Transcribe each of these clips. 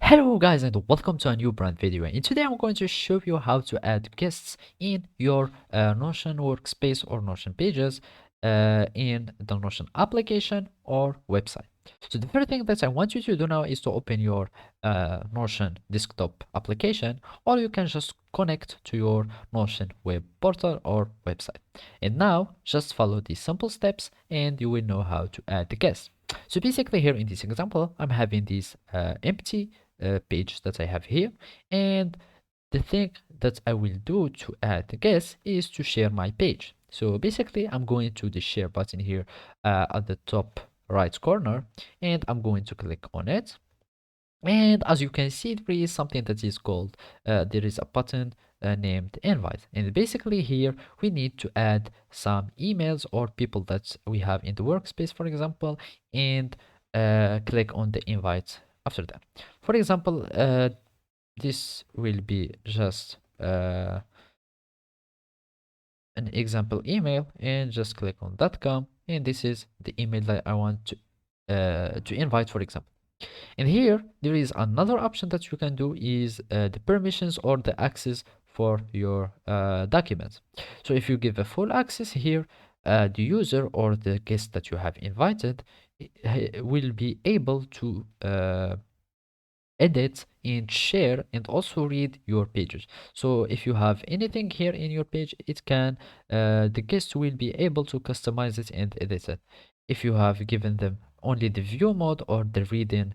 Hello guys and welcome to a new brand video, and today I'm going to show you how to add guests in your Notion workspace or Notion pages in the Notion application or website. So the first thing that I want you to do now is to open your Notion desktop application, or you can just connect to your Notion web portal or website. And now just follow these simple steps and you will know how to add the guests. So basically here in this example, I'm having this empty page that I have here, and the thing that I will do to add the guest is to share my page. So basically I'm going to the share button here at the top right corner, and I'm going to click on it. And as you can see, there is something that is called there is a button named invite, and basically here we need to add some emails or people that we have in the workspace, for example, and click on the invite after that. For example, this will be just an example email, and just click on .com, and this is the email that I want to invite, for example. And here there is another option that you can do is the permissions or the access for your documents. So if you give a full access here, the user or the guest that you have invited will be able to edit and share and also read your pages. So if you have anything here in your page, it can the guest will be able to customize it and edit it. If you have given them only the view mode or the reading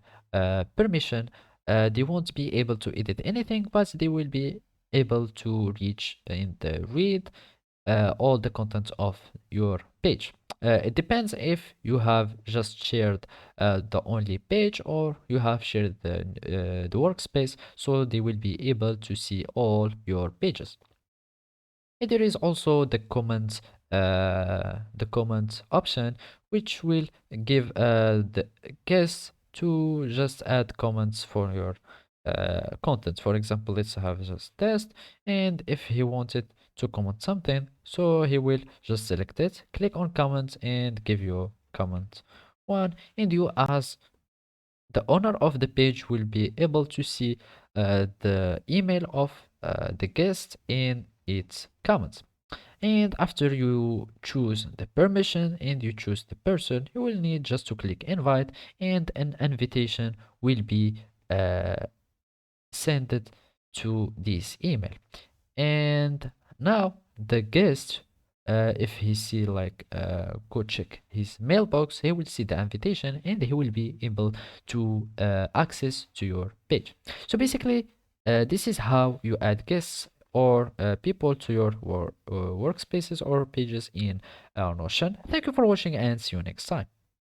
permission, they won't be able to edit anything, but they will be able to reach in the read all the content of your page. It depends if you have just shared the only page or you have shared the workspace, so they will be able to see all your pages. And there is also the comments option, which will give the guest to just add comments for your content. For example, let's have just test, and if he wanted to comment something, so he will just select it, click on comment, and give you comment one, and you as the owner of the page will be able to see the email of the guest in its comments. And after you choose the permission and you choose the person, you will need just to click invite, and an invitation will be sent to this email. And now the guest, if he see like go check his mailbox, he will see the invitation and he will be able to access to your page. So basically this is how you add guests or people to your workspaces or pages in Notion. Thank you for watching and see you next time.